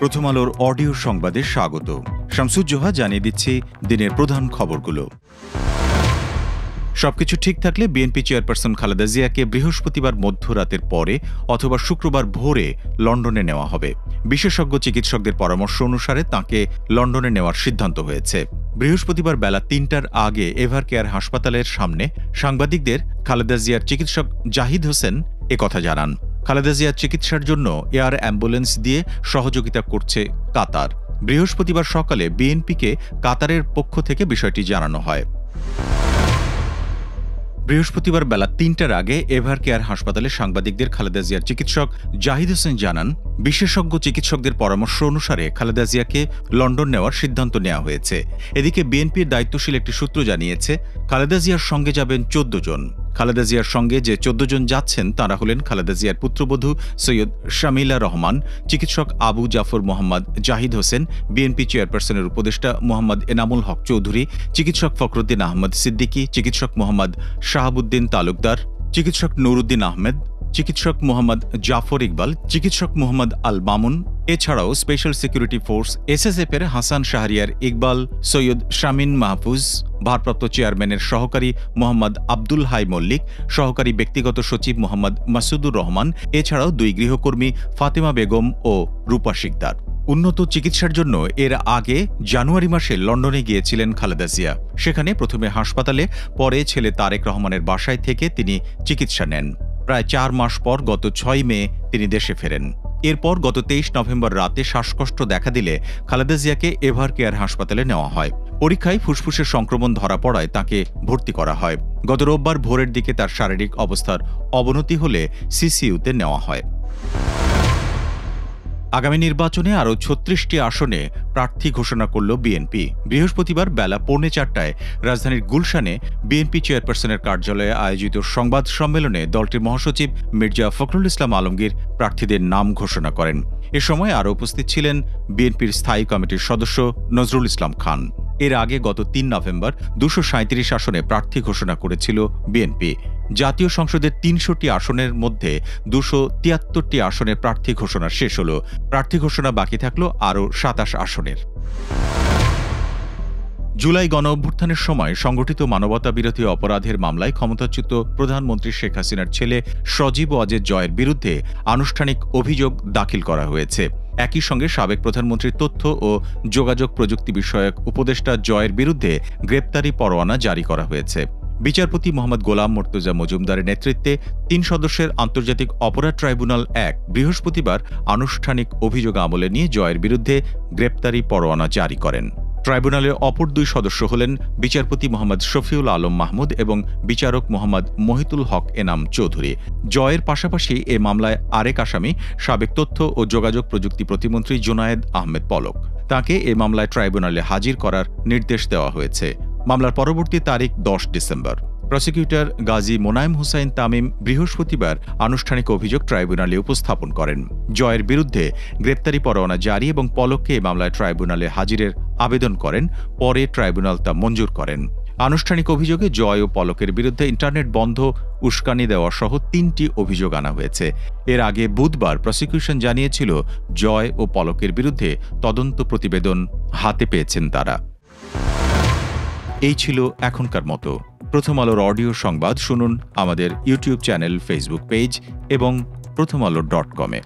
প্রথম আলোর অডিও সংবাদে স্বাগত। শামসুজ্জোহা জানিয়ে দিচ্ছি দিনের প্রধান খবরগুলো। সবকিছু ঠিক থাকলে বিএনপি চেয়ারপারসন খালেদা জিয়াকে বৃহস্পতিবার মধ্যরাতের পরে অথবা শুক্রবার ভোরে লন্ডনে নেওয়া হবে। বিশেষজ্ঞ চিকিৎসকদের পরামর্শ অনুসারে তাঁকে লন্ডনে নেওয়ার সিদ্ধান্ত হয়েছে। বৃহস্পতিবার বেলা ৩টার আগে এভার কেয়ার হাসপাতালের সামনে সাংবাদিকদের খালেদা জিয়ার চিকিৎসক জাহিদ হোসেন একথা জানান। খালেদা জিয়ার চিকিৎসার জন্য এয়ার অ্যাম্বুলেন্স দিয়ে সহযোগিতা করছে কাতার। বৃহস্পতিবার সকালে বিএনপিকে কাতারের পক্ষ থেকে বিষয়টি জানানো হয়। বৃহস্পতিবার বেলা ৩টার আগে এভার কেয়ার হাসপাতালে সাংবাদিকদের খালেদা জিয়ার চিকিৎসক জাহিদ হোসেন জানান, বিশেষজ্ঞ চিকিৎসকদের পরামর্শ অনুসারে খালেদা জিয়াকে লন্ডন নেওয়ার সিদ্ধান্ত নেওয়া হয়েছে। এদিকে বিএনপির দায়িত্বশীল একটি সূত্র জানিয়েছে, খালেদা জিয়ার সঙ্গে যাবেন ১৪ জন। খালেদা জিয়ার সঙ্গে যে ১৪ জন যাচ্ছেন তাঁরা হলেন খালেদা জিয়ার পুত্রবধূ সৈয়দ শামিলা রহমান, চিকিৎসক আবু জাফর মোহাম্মদ জাহিদ হোসেন, বিএনপি চেয়ারপারসনের উপদেষ্টা মোহাম্মদ এনামুল হক চৌধুরী, চিকিৎসক ফখরুদ্দিন আহমদ সিদ্দিকী, চিকিৎসক মোহাম্মদ শাহাবুদ্দিন তালুকদার, চিকিৎসক নুরুদ্দিন আহমেদ, চিকিৎসক মোহাম্মদ জাফর ইকবাল, চিকিৎসক মোহাম্মদ আল মামুন। এছাড়াও স্পেশাল সিকিউরিটি ফোর্স এসএসএফের হাসান শাহরিয়ার ইকবাল, সৈয়দ শামিন মাহফুজ, ভারপ্রাপ্ত চেয়ারম্যানের সহকারী মোহাম্মদ আব্দুল হাই মল্লিক, সহকারী ব্যক্তিগত সচিব মোহাম্মদ মাসুদুর রহমান, এছাড়াও ২ গৃহকর্মী ফাতেমা বেগম ও রূপা শিকদার। উন্নত চিকিৎসার জন্য এর আগে জানুয়ারি মাসে লন্ডনে গিয়েছিলেন খালেদা জিয়া। সেখানে প্রথমে হাসপাতালে, পরে ছেলে তারেক রহমানের বাসায় থেকে তিনি চিকিৎসা নেন। প্রায় ৪ মাস পর গত ৬ মে তিনি দেশে ফেরেন। এরপর গত ২৩ নভেম্বর রাতে শ্বাসকষ্ট দেখা দিলে খালেদা জিয়াকে এভার কেয়ার হাসপাতালে নেওয়া হয়। পরীক্ষায় ফুসফুসের সংক্রমণ ধরা পড়ায় তাঁকে ভর্তি করা হয়। গত রোববার ভোরের দিকে তার শারীরিক অবস্থার অবনতি হলে সিসিইউতে নেওয়া হয়। আগামী নির্বাচনে আরও ৩৬টি আসনে প্রার্থী ঘোষণা করল বিএনপি। বৃহস্পতিবার বেলা ৪:৩০টায় রাজধানীর গুলশানে বিএনপি চেয়ারপারসনের কার্যালয়ে আয়োজিত সংবাদ সম্মেলনে দলটির মহাসচিব মির্জা ফখরুল ইসলাম আলমগীর প্রার্থীদের নাম ঘোষণা করেন। এ সময় আরও উপস্থিত ছিলেন বিএনপির স্থায়ী কমিটির সদস্য নজরুল ইসলাম খান। এর আগে গত ৩ নভেম্বর ২৩৭ আসনে প্রার্থী ঘোষণা করেছিল বিএনপি। জাতীয় সংসদের ৩০০টি আসনের মধ্যে ২৭৩টি আসনের প্রার্থী ঘোষণা শেষ হল। প্রার্থী ঘোষণা বাকি থাকল আরও ২৭ আসনের। জুলাই গণঅভ্যুত্থানের সময় সংগঠিত মানবতাবিরোধী অপরাধের মামলায় ক্ষমতাচ্যুত প্রধানমন্ত্রী শেখ হাসিনার ছেলে সজীব ওয়াজেদ জয়ের বিরুদ্ধে আনুষ্ঠানিক অভিযোগ দাখিল করা হয়েছে। একই সঙ্গে সাবেক প্রধানমন্ত্রীর তথ্য ও যোগাযোগ প্রযুক্তি বিষয়ক উপদেষ্টা জয়ের বিরুদ্ধে গ্রেপ্তারি পরোয়ানা জারি করা হয়েছে। বিচারপতি মোহাম্মদ গোলাম মর্তুজা মজুমদারের নেতৃত্বে ৩ সদস্যের আন্তর্জাতিক অপরাধ ট্রাইব্যুনাল ১ বৃহস্পতিবার আনুষ্ঠানিক অভিযোগ আমলে নিয়ে জয়ের বিরুদ্ধে গ্রেপ্তারি পরোয়ানা জারি করেন। ট্রাইব্যুনালের অপর ২ সদস্য হলেন বিচারপতি মোহাম্মদ শফিউল আলম মাহমুদ এবং বিচারক মোহাম্মদ মহিতুল হক এনাম চৌধুরী। জয়ের পাশাপাশি এ মামলায় আরেক আসামি সাবেক তথ্য ও যোগাযোগ প্রযুক্তি প্রতিমন্ত্রী জুনায়েদ আহমেদ পলক। তাঁকে এ মামলায় ট্রাইব্যুনালে হাজির করার নির্দেশ দেওয়া হয়েছে। মামলার পরবর্তী তারিখ ১০ ডিসেম্বর। প্রসিকিউটর গাজী মোনায়েম হুসাইন তামিম বৃহস্পতিবার আনুষ্ঠানিক অভিযোগ ট্রাইব্যুনালে উপস্থাপন করেন। জয়ের বিরুদ্ধে গ্রেপ্তারি পরোয়ানা জারি এবং পলককে এই মামলায় ট্রাইব্যুনালে হাজিরের আবেদন করেন। পরে ট্রাইব্যুনাল তা মঞ্জুর করেন। আনুষ্ঠানিক অভিযোগে জয় ও পলকের বিরুদ্ধে ইন্টারনেট বন্ধ, উস্কানি দেওয়া সহ ৩টি অভিযোগ আনা হয়েছে। এর আগে বুধবার প্রসিকিউশন জানিয়েছিল জয় ও পলকের বিরুদ্ধে তদন্ত প্রতিবেদন হাতে পেয়েছেন তারা। এই ছিল এখনকার মতো। প্রথম আলোর অডিও সংবাদ শুনুন আমাদের ইউটিউব চ্যানেল, ফেসবুক পেজ এবং prothomalo.com-এ।